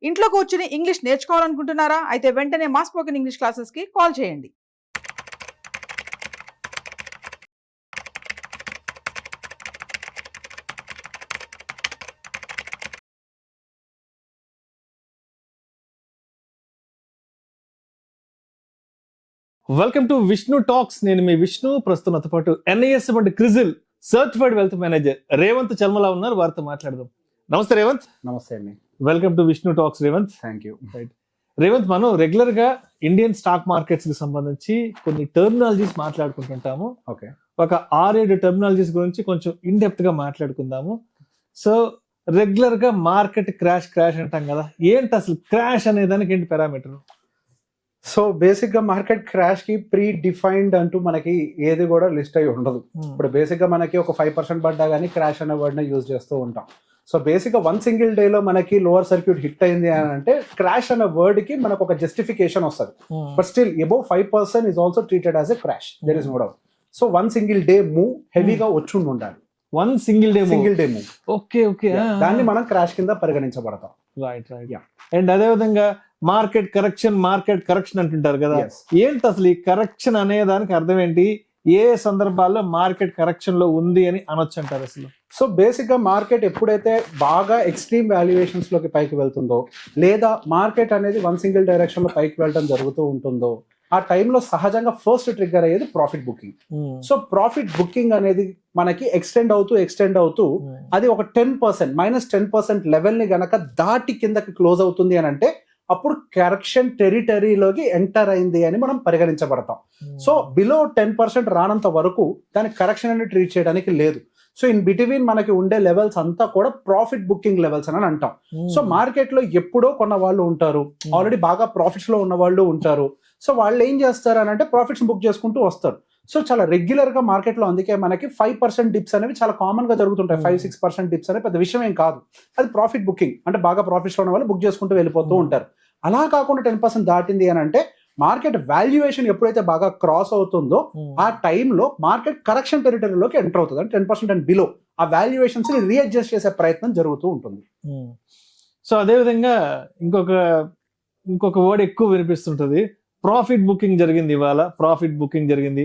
ఇంట్లో కూర్చుని ఇంగ్లీష్ నేర్చుకోవాలనుకుంటున్నారా? అయితే వెంటనే మా స్పోకెన్ ఇంగ్లీష్ క్లాసెస్కి కాల్ చేయండి. Welcome to Vishnu talks. నేను మీ విష్ణు. ప్రస్తుతం నాతో పాటు ఎన్ఐఎస్ వంటి CRISIL certified wealth manager Revanth Chalmala ఉన్నారు. వారితో మాట్లాడదాం. నమస్తే రేవంత్. నమస్తే అండి. Welcome to Vishnu talks Revanth. Thank you. Right Revanth, మనం రెగ్యులర్ గా ఇండియన్ స్టాక్ మార్కెట్స్ కి సంబంధించి కొన్ని టెర్మినాలజీస్ మాట్లాడుకుంటుంటాము. ఓకే, ఒక 6-7 టెర్మినాలజీస్ గురించి కొంచెం ఇన్ డెప్త్ గా మాట్లాడుకుందాము. సో రెగ్యులర్ గా మార్కెట్ క్రాష్ అంటాం కదా, ఏంటి అసలు క్రాష్ అనే దానికి ఏంటి పారామీటర్? సో బేసిక్ గా మార్కెట్ క్రాష్ కి ప్రీ డిఫైన్డ్ అంటూ మనకి ఏది కూడా లిస్ట్ అయి ఉండదు. ఇప్పుడు బేసిక్ గా మనకి ఒక 5% పడ్డా కానీ క్రాష్ అనే వర్డ్ ని యూజ్ చేస్తూ ఉంటాం. సో బేసిక్ గా వన్ సింగిల్ డే లో మనకి లోవర్ సర్క్యూట్ హిట్ అయింది అని అంటే క్రాష్ అనే వర్డ్ కి మనకు ఒక జస్టిఫికేషన్ వస్తుంది. But still above 5% is also treated as a crash. There is no doubt. So one single day move హెవీగా వచ్చి ఉండాలి. One single day move. Okay okay, దాన్ని మనం క్రాష్ కింద పరిగణించబడతాం. రైట్. అండ్ అదే విధంగా మార్కెట్ కరెక్షన్ అంటుంటారు కదా, ఏంటి అసలు ఈ కరెక్షన్ అనే దానికి అర్థం ఏంటి? ఏ సందర్భాల్లో మార్కెట్ కరెక్షన్ లో ఉంది అని అనొచ్చు అంటారు అసలు? సో బేసిక్ గా మార్కెట్ ఎప్పుడైతే బాగా ఎక్స్ట్రీమ్ వాల్యుయేషన్స్ లోకి పైకి వెళ్తుందో, లేదా మార్కెట్ అనేది వన్ సింగిల్ డైరెక్షన్ లో పైకి వెళ్ళడం జరుగుతూ ఉంటుందో, ఆ టైంలో సహజంగా ఫస్ట్ ట్రిగ్గర్ అయ్యేది profit booking. So profit booking అనేది మనకి ఎక్స్టెండ్ అవుతూ అది ఒక 10% -10% లెవెల్ ని గనక దాటి కిందకి క్లోజ్ అవుతుంది అని అంటే అప్పుడు కరెక్షన్ టెరిటరీలోకి ఎంటర్ అయింది అని మనం పరిగణించబడతాం. సో బిలో 10% రానంత వరకు దాని కరెక్షన్ అని ట్రీట్ చేయడానికి లేదు. సో ఇన్ బిట్వీన్ మనకి ఉండే లెవెల్స్ అంతా కూడా ప్రాఫిట్ బుకింగ్ లెవెల్స్ అని అంటాం. సో మార్కెట్ లో ఎప్పుడో కొన్న వాళ్ళు ఉంటారు, ఆల్రెడీ బాగా ప్రాఫిట్స్ లో ఉన్న వాళ్ళు ఉంటారు. సో వాళ్ళు ఏం చేస్తారు అని అంటే ప్రాఫిట్స్ బుక్ చేసుకుంటూ వస్తారు. సో చాలా రెగ్యులర్ గా మార్కెట్ లో అందుకే మనకి 5% డిప్స్ అనేవి చాలా కామన్ గా జరుగుతుంటాయి. 5-6% డిప్స్ అనేది పెద్ద విషయం ఏం కాదు. అది ప్రాఫిట్ బుకింగ్ అంటే బాగా ప్రాఫిట్స్ లో ఉన్న వాళ్ళు బుక్ చేసుకుంటూ వెళ్ళిపోతూ ఉంటారు. అలా కాకుండా 10% దాటింది అని అంటే మార్కెట్ వాల్యుయేషన్ ఎప్పుడైతే బాగా క్రాస్ అవుతుందో ఆ టైంలో మార్కెట్ కరెక్షన్ టెరిటరీలోకి ఎంటర్ అవుతుంది. అంటే 10% అండ్ బిలో ఆ వాల్యుయేషన్స్ ని రీఅడ్జస్ట్ చేసే ప్రయత్నం జరుగుతూ ఉంటుంది. సో అదే విధంగా ఇంకొక వర్డ్ ఎక్కువ వినిపిస్తుంటది, ప్రాఫిట్ బుకింగ్ జరిగింది. ఇవాళ ప్రాఫిట్ బుకింగ్ జరిగింది.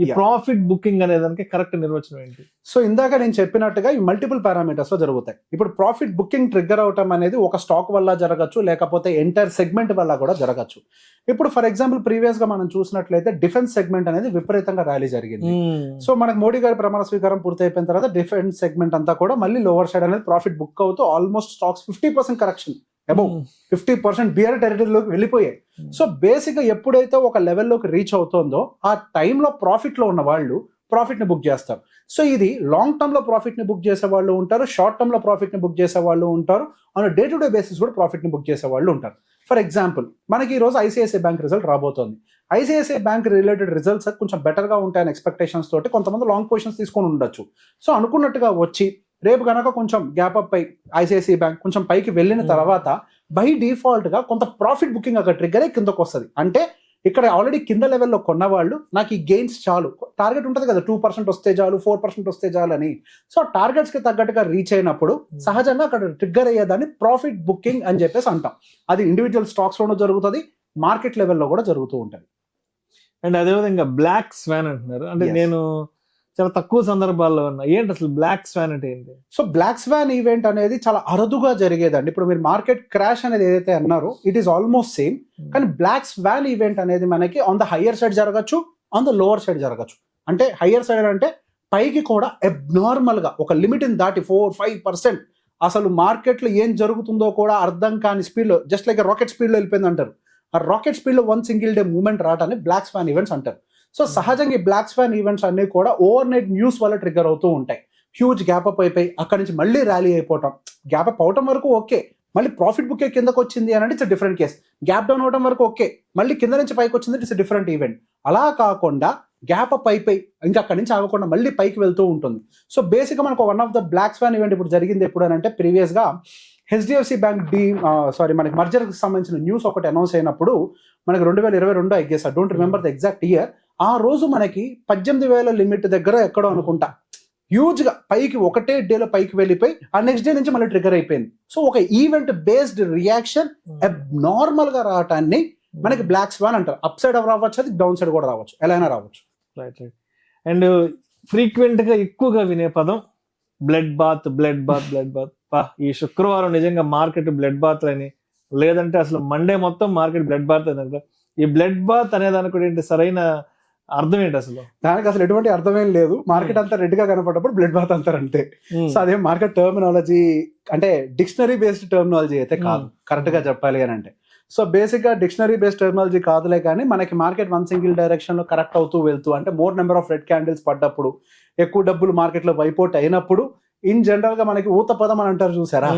ఈ ప్రాఫిట్ బుకింగ్ అనే దానికి కరెక్ట్ నిర్వచనం ఏంటి? సో ఇందాక నేను చెప్పినట్టుగా ఈ మల్టిపుల్ పారామీటర్స్ లో జరుగుతాయి. ఇప్పుడు ప్రాఫిట్ బుకింగ్ ట్రిగ్గర్ అవటం అనేది ఒక స్టాక్ వల్ల జరగచ్చు, లేకపోతే ఎంటైర్ సెగ్మెంట్ వల్ల కూడా జరగచ్చు. ఇప్పుడు ఫర్ ఎగ్జాంపుల్ ప్రీవియస్ గా మనం చూసినట్లయితే డిఫెన్స్ సెగ్మెంట్ అనేది విపరీతంగా ర్యాలీ జరిగింది. సో మనకు మోడీ గారి ప్రమాణ స్వీకారం పూర్తి అయిపోయిన తర్వాత డిఫెన్స్ సెగ్మెంట్ అంతా కూడా మళ్ళీ లోవర్ సైడ్ అనేది ప్రాఫిట్ బుక్ అవుతూ almost stocks 50% correction, above 50% bear టెరిటరీలోకి వెళ్ళిపోయాయి. సో బేసిక్ గా ఎప్పుడైతే ఒక లెవెల్లోకి రీచ్ అవుతుందో ఆ టైంలో ప్రాఫిట్ లో ఉన్న వాళ్ళు ప్రాఫిట్ ని బుక్ చేస్తారు. సో ఇది లాంగ్ టర్మ్ లో ప్రాఫిట్ ని బుక్ చేసే వాళ్ళు ఉంటారు, షార్ట్ టర్మ్ లో ప్రాఫిట్ ని బుక్ చేసే వాళ్ళు ఉంటారు, on day to day basis కూడా ప్రాఫిట్ ని బుక్ చేసే వాళ్ళు ఉంటారు. ఫర్ ఎగ్జాంపుల్ మనకి ఈ రోజు ఐసిఐసిఐ బ్యాంక్ రిజల్ట్ రాబోతోంది. ఐసిఐసిఐ బ్యాంక్ రిలేటెడ్ రిజల్ట్స్ కొంచెం బెటర్ గా ఉంటాయని ఎక్స్పెక్టేషన్స్ తోటి కొంతమంది లాంగ్ పొజిషన్స్ తీసుకొని ఉండొచ్చు. సో అనుకున్నట్టుగా వచ్చి రేపు కనుక కొంచెం గ్యాప్ అప్ అయి ఐసిఐసిఐ బ్యాంక్ కొంచెం పైకి వెళ్ళిన తర్వాత బై డిఫాల్ట్ గా కొంత ప్రాఫిట్ బుకింగ్ అక్కడ ట్రిగ్గర్ కిందకు వస్తుంది. అంటే ఇక్కడ ఆల్రెడీ కింద లెవెల్లో కొన్న వాళ్ళు నాకు ఈ గెయిన్స్ చాలు, టార్గెట్ ఉంటుంది కదా 2% వస్తే చాలు, 4% వస్తే చాలు అని. సో టార్గెట్స్ కి తగ్గట్టుగా రీచ్ అయినప్పుడు సహజంగా అక్కడ ట్రిగ్గర్ అయ్యేదాన్ని ప్రాఫిట్ బుకింగ్ అని చెప్పేసి అంటాం. అది ఇండివిజువల్ స్టాక్స్ లోనూ జరుగుతుంది, మార్కెట్ లెవెల్లో కూడా జరుగుతూ ఉంటుంది. అండ్ అదేవిధంగా బ్లాక్ స్వాన్ అంటున్నారు, అంటే నేను చాలా తక్కువ సందర్భాల్లో ఉన్నా. ఏంటి అసలు బ్లాక్ స్వాన్ అంటే ఏంటి? సో బ్లాక్ స్వాన్ ఈవెంట్ అనేది చాలా అరుదుగా జరిగేదండి. ఇప్పుడు మీరు మార్కెట్ క్రాష్ అనేది ఏదైతే అన్నారో ఇట్ ఈస్ ఆల్మోస్ట్ సేమ్, కానీ బ్లాక్ స్వాన్ ఈవెంట్ అనేది మనకి ఆన్ ద హయ్యర్ సైడ్ జరగచ్చు, ఆన్ ద లోవర్ సైడ్ జరగచ్చు. అంటే హయ్యర్ సైడ్ అంటే పైకి కూడా అబ్నార్మల్ గా ఒక లిమిట్ దాటి 4-5% అసలు మార్కెట్ లో ఏం జరుగుతుందో కూడా అర్థం కాని స్పీడ్ లో, జస్ట్ లైక్ రాకెట్ స్పీడ్ లో వెళ్ళిపోయింది అంటారు. ఆ రాకెట్ స్పీడ్ లో వన్ సింగిల్ డే మూవ్మెంట్ రావటాన్ని బ్లాక్ స్వాన్ ఈవెంట్స్ అంటారు. సో సహజంగా ఈ బ్లాక్ స్వాన్ ఈవెంట్స్ అన్ని కూడా ఓవర్ నైట్ న్యూస్ వల్ల ట్రిగ్గర్ అవుతూ ఉంటాయి. హ్యూజ్ గ్యాప్ అప్ అయిపోయి అక్కడి నుంచి మళ్ళీ ర్యాలీ అయిపోవటం, గ్యాప్ అప్ అవటం వరకు ఓకే, మళ్ళీ ప్రాఫిట్ బుక్ కిందకు వచ్చింది అని అంటే it's different case. Gap down అవడం వరకు ఓకే, మళ్ళీ కింద నుంచి పైకి వచ్చింది ఇట్స్ డిఫరెంట్ ఈవెంట్. అలా కాకుండా గ్యాప్ అప్ అయిపోయి ఇంకా అక్కడి నుంచి ఆగకుండా మళ్ళీ పైకి వెళ్తూ ఉంటుంది. సో బేసిక్గా మనకు one of the black swan event ఇప్పుడు జరిగింది ఎప్పుడు అని అంటే ప్రీవియస్ గా హెచ్డిఎఫ్సి బ్యాంక్ మనకి మర్జర్ కి సంబంధించిన న్యూస్ ఒకటి అనౌన్స్ అయినప్పుడు మనకి 2022 I guess, I don't remember the exact year. ఆ రోజు మనకి 18,000 లిమిట్ దగ్గర ఎక్కడో అనుకుంటా హ్యూజ్ గా పైకి ఒకటే డేలో పైకి వెళ్ళిపోయి ఆ నెక్స్ట్ డే నుంచి మళ్ళీ ట్రిగర్ అయిపోయింది. సో ఒక ఈవెంట్ బేస్డ్ రియాక్షన్ నార్మల్ గా రావటాన్ని మనకి బ్లాక్ స్వాన్ అంటారు. అప్ సైడ్ రావచ్చు, అది డౌన్ సైడ్ కూడా రావచ్చు, ఎలా అయినా రావచ్చు. Right right. అండ్ ఫ్రీక్వెంట్ గా ఎక్కువగా వినే పదం bloodbath, bloodbath, bloodbath. ఈ శుక్రవారం నిజంగా మార్కెట్ బ్లడ్ బాత్ అని, లేదంటే అసలు మండే మొత్తం మార్కెట్ బ్లడ్ బాత్ అని. ఈ బ్లడ్ బాత్ అనే దానికి కూడా ఏంటి సరైన అర్థం ఏంటి అసలు? దానికి అసలు ఎటువంటి అర్థమేం లేదు. మార్కెట్ అంతా రెడ్ గా కనపడ్డప్పుడు బ్లడ్ బాత్ అంటారు అంతే. సో అదే మార్కెట్ టర్మినాలజీ అంటే డిక్షనరీ బేస్డ్ టర్మినాలజీ అయితే కాదు, కరెక్ట్ గా చెప్పాలి అని అంటే. సో బేసిక్ గా డిక్షనరీ బేస్డ్ టర్మినాలజీ కాదులే, కానీ మనకి మార్కెట్ వన్ సింగిల్ డైరెక్షన్ లో కరెక్ట్ అవుతూ వెళ్తూ అంటే more number of red candles పడ్డప్పుడు, ఎక్కువ డబ్బులు మార్కెట్ లో వైపోట్ అయినప్పుడు, ఇన్ జనరల్ గా మనకి ఊత పదం అని అంటారు చూసారా,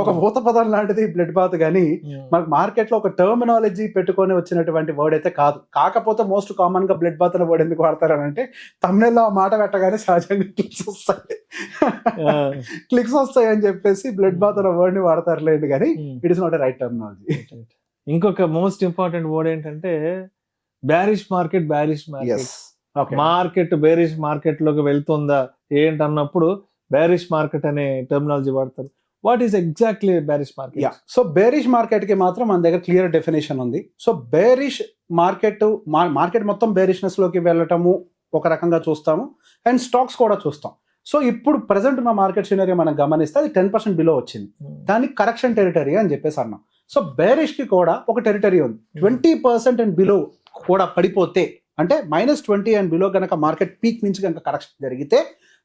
ఒక ఊత పదం లాంటిది బ్లడ్ బాత్. కానీ మనకి మార్కెట్ లో ఒక టర్మినాలజీ పెట్టుకొని వచ్చినటువంటి వర్డ్ అయితే కాదు. కాకపోతే మోస్ట్ కామన్ గా బ్లడ్ బాత్ అనే వర్డ్ ఎందుకు వాడతారని అంటే తమిళలో ఆ మాట పెట్టగానే సహజంగా క్లిక్స్ వస్తాయి అని చెప్పేసి బ్లడ్ బాత్ అనే వర్డ్ ని వాడతారులేండి, కానీ it is not a right terminology. ఇంకొక మోస్ట్ ఇంపార్టెంట్ వర్డ్ ఏంటంటే bearish market. Bearish market bearish market లోకి వెళ్తుందా ఏంటన్నప్పుడు బేరిష్ మార్కెట్ అనే టర్మినాలజీ వాడతారు. What is exactly bearish market? So bearish market కి మాత్రం మన దగ్గర క్లియర్ డెఫినేషన్ ఉంది. సో బేరిష్ మార్కెట్ మొత్తం బేరిష్నెస్ లోకి వెళ్ళటము ఒక రకంగా చూస్తాము, అండ్ స్టాక్స్ కూడా చూస్తాం. సో ఇప్పుడు ప్రెసెంట్ ఉన్న మార్కెట్ సినరీ మనం గమనిస్తే అది 10% బిలో వచ్చింది. దాన్ని కరెక్షన్ టెరిటరీ అని చెప్పేసి అన్నాం. సో బేరిష్ కి కూడా ఒక టెరిటరీ ఉంది. 20% అండ్ బిలో కూడా పడిపోతే అంటే -20 అండ్ బిలో కనుక మార్కెట్ పీక్ నుంచి కనుక కరెక్షన్ జరిగితే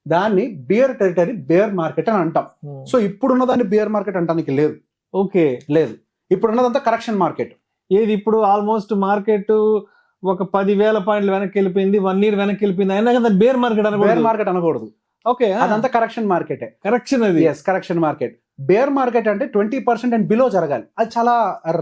దాన్ని బియర్ టెరిటరీ, బేర్ మార్కెట్ అని అంటాం. సో ఇప్పుడున్న దాన్ని బియర్ మార్కెట్ అంటానికి లేదు. ఓకే, లేదు. ఇప్పుడున్నదంతా కరెక్షన్ మార్కెట్. ఏది ఇప్పుడు ఆల్మోస్ట్ మార్కెట్ ఒక 10,000 పాయింట్లు వెనక్కి వెళ్ళిపోయింది, 1 year వెనక్కి వెళ్ళిపోయింది, అయినా కదా బేర్ మార్కెట్ అనకూడదు. ఓకే, అదంతా కరెక్షన్ మార్కెటే. కరెక్షన్ అది. Yes, correction market. Bear market అంటే 20% అండ్ బిలో జరగాలి. అది చాలా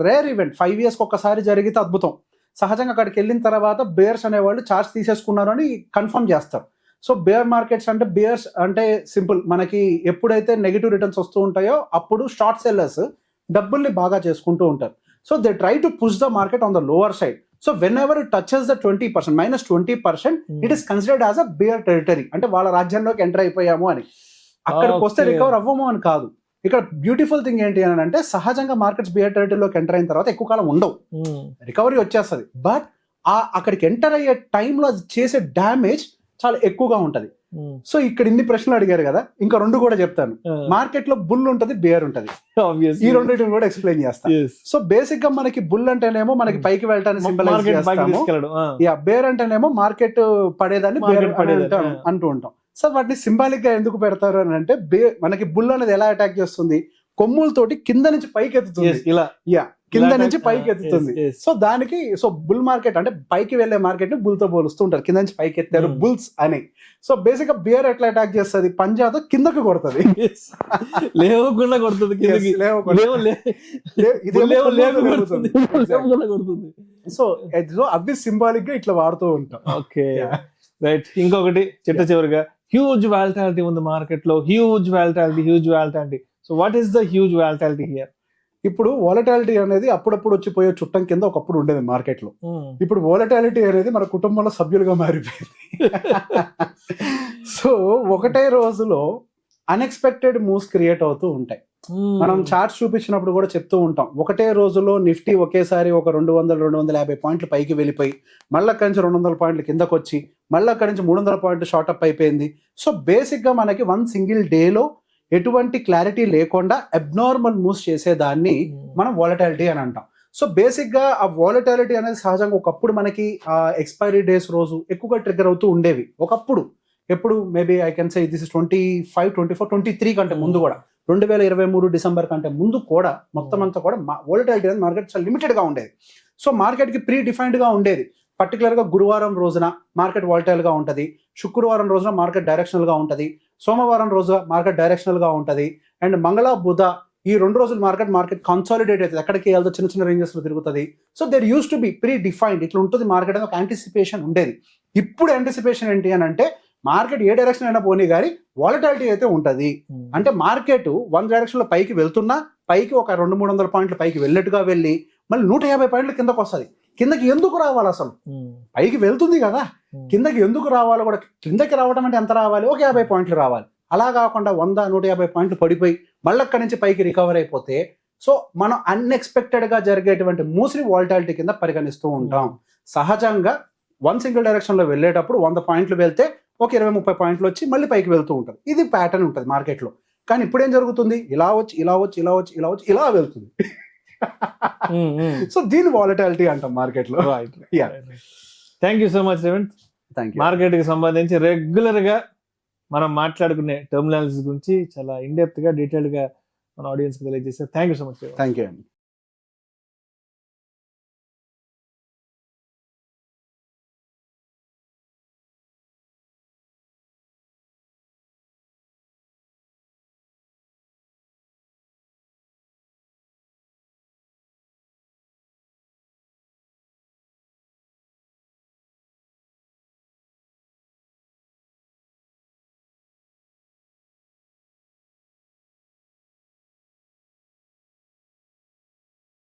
రేర్ ఈవెంట్. 5 years ఒక్కసారి జరిగితే అద్భుతం. సహజంగా అక్కడికి వెళ్ళిన తర్వాత బేర్స్ అనేవాళ్ళు చార్జ్ తీసేసుకున్నారు అని కన్ఫర్మ్ చేస్తారు. సో బేర్ మార్కెట్స్ అంటే, బేర్స్ అంటే సింపుల్, మనకి ఎప్పుడైతే నెగిటివ్ రిటర్న్స్ వస్తూ ఉంటాయో అప్పుడు షార్ట్ సెల్లర్స్ డబ్బుల్ని బాగా చేసుకుంటూ ఉంటారు. So they try to push the market on the lower side. So whenever it touches the 20%, -20%, it is considered as a bear territory. అంటే వాళ్ళ రాజ్యంలోకి ఎంటర్ అయిపోయాము అని. అక్కడికి వస్తే రికవర్ అవ్వము అని కాదు. ఇక్కడ బ్యూటిఫుల్ థింగ్ ఏంటి అని అంటే సహజంగా మార్కెట్స్ బియర్ టెరిటరీలోకి ఎంటర్ అయిన తర్వాత ఎక్కువ కాలం ఉండవు, రికవరీ వచ్చేస్తుంది. బట్ అక్కడికి ఎంటర్ అయ్యే టైంలో అది చేసే డ్యామేజ్ చాలా ఎక్కువగా ఉంటది. సో ఇక్కడ ఇన్ని ప్రశ్నలు అడిగారు కదా, ఇంకా 2 కూడా చెప్తాను. మార్కెట్ లో బుల్ ఉంటది, బేర్ ఉంటది. ఈ 2 కూడా ఎక్స్ప్లెయిన్ చేస్తాను. సో బేసిక్ గా మనకి బుల్ అంటేనేమో మనకి పైకి వెళ్ళటాన్ని సింబలైజ్ చేస్తాము. బేర్ అంటేనేమో మార్కెట్ పడేదాన్ని బేర్ అంటూ ఉంటాం. సో వాటిని సింబాలిక్ గా ఎందుకు పెడతారు అని అంటే, మనకి బుల్ అనేది ఎలా అటాక్ చేస్తుంది, కొమ్ములతోటి కింద నుంచి పైకి ఎత్తుతుంది. ఇలా కింద నుంచి పైకి ఎత్తుతుంది. సో దానికి సో బుల్ మార్కెట్ అంటే పైకి వెళ్లే మార్కెట్ ని బుల్ తో పోలుస్తూ ఉంటారు. కింద నుంచి పైకి ఎత్తారు బుల్స్ అని. సో బేసిక్ గా బేర్ ఎట్లా అటాక్ చేస్తుంది, పంజాతో కిందకు కొడుతుంది, లేవకుండా కొడుతుంది. సో అవి సింబాలిక్ గా ఇట్లా వాడుతూ ఉంటాం. Okay, right. ఇంకొకటి చిట్ట చివరిగా, హ్యూజ్ వాలటాలిటీ ఉంది మార్కెట్ లో. Huge volatility. So what is the huge volatility here? ఇప్పుడు వాలటాలిటీ అనేది అప్పుడప్పుడు వచ్చిపోయే చుట్టం కింద ఒకప్పుడు ఉండేది మార్కెట్ లో. ఇప్పుడు వాలటాలిటీ అనేది మన కుటుంబంలో సభ్యులుగా మారిపోయింది. సో ఒకటే రోజులో అన్ఎక్స్పెక్టెడ్ మూవ్స్ క్రియేట్ అవుతూ ఉంటాయి. మనం చార్ట్స్ చూపించినప్పుడు కూడా చెప్తూ ఉంటాం, ఒకటే రోజులో నిఫ్టీ ఒకేసారి ఒక 200-250 పాయింట్లు పైకి వెళ్ళిపోయి, మళ్ళీ అక్కడి నుంచి 200 పాయింట్లు కిందకు వచ్చి, మళ్ళీ అక్కడి నుంచి 300 పాయింట్లు షార్ట్అప్ అయిపోయింది. సో బేసిక్ గా మనకి 1 సింగిల్ డేలో ఎటువంటి క్లారిటీ లేకుండా అబ్నార్మల్ మూవ్స్ చేసేదాన్ని మనం వాలటాలిటీ అని అంటాం. సో బేసిక్ గా ఆ వాలటాలిటీ అనేది సహజంగా ఒకప్పుడు మనకి ఆ ఎక్స్పైరీ డేస్ రోజు ఎక్కువగా ట్రిగ్గర్ అవుతూ ఉండేవి. ఒకప్పుడు ఎప్పుడు maybe I can say this is 25, 24, 23 కంటే ముందు కూడా, 2023 డిసెంబర్ కంటే ముందు కూడా మొత్తం అంతా కూడా వాలటాలిటీ అనేది మార్కెట్ చాలా లిమిటెడ్ గా ఉండేది. సో మార్కెట్ కి ప్రీ డిఫైన్డ్ గా ఉండేది. పర్టికులర్ గా గురువారం రోజున మార్కెట్ వాలటైల్ గా ఉంటది, శుక్రవారం రోజున మార్కెట్ డైరెక్షనల్ గా ఉంటది, సోమవారం రోజు మార్కెట్ డైరెక్షనల్ గా ఉంటది, అండ్ మంగళ బుధ ఈ 2 రోజులు మార్కెట్ కన్సాలిడేట్ అవుతుంది, ఎక్కడికి వెళ్తే చిన్న చిన్న రేంజెస్ లో తిరుగుతుంది. So there used to be predefined, ఇట్లా ఉంటుంది మార్కెట్ అని ఒక యాంటిసిపేషన్ ఉండేది. ఇప్పుడు యాంటిసిపేషన్ ఏంటి అని అంటే మార్కెట్ ఏ డైరెక్షన్ అయినా పోనీ కానీ వాలటాలిటీ అయితే ఉంటది. అంటే మార్కెట్ 1 డైరెక్షన్ లో పైకి వెళ్తున్నా, పైకి ఒక 200-300 పాయింట్లు పైకి వెళ్ళినట్టుగా వెళ్ళి మళ్ళీ 150 పాయింట్లు కిందకు వస్తుంది. కిందకి ఎందుకు రావాలి అసలు, పైకి వెళ్తుంది కదా కిందకి ఎందుకు రావాలి కూడా, కిందకి రావడం అంటే ఎంత రావాలి, ఒక 50 పాయింట్లు రావాలి. అలా కాకుండా 100-150 పాయింట్లు పడిపోయి మళ్ళీ అక్కడి నుంచి పైకి రికవర్ అయిపోతే సో మనం అన్ఎక్స్పెక్టెడ్ గా జరిగేటువంటి మూసిరి వాలటాలిటీ కింద పరిగణిస్తూ ఉంటాం. సహజంగా వన్ సింగిల్ డైరెక్షన్ లో వెళ్ళేటప్పుడు 100 పాయింట్లు వెళ్తే ఒక 20-30 పాయింట్లు వచ్చి మళ్ళీ పైకి వెళ్తూ ఉంటుంది. ఇది ప్యాటర్న్ ఉంటుంది మార్కెట్ లో. కానీ ఇప్పుడు ఏం జరుగుతుంది, ఇలా వచ్చి ఇలా వచ్చి ఇలా వచ్చి ఇలా వచ్చి ఇలా వెళ్తుంది. సో దీని వాలటాలిటీ అంటాం మార్కెట్ లో. Thank you so much Revanth. Market కి సంబంధించి రెగ్యులర్ గా మనం మాట్లాడుకునే టర్మినాలజీస్ గురించి చాలా ఇన్ డెప్త్ గా డీటెయిల్డ్ గా మన ఆడియన్స్ కి తెలియజేశారు. Thank you so much. Thank you అండి.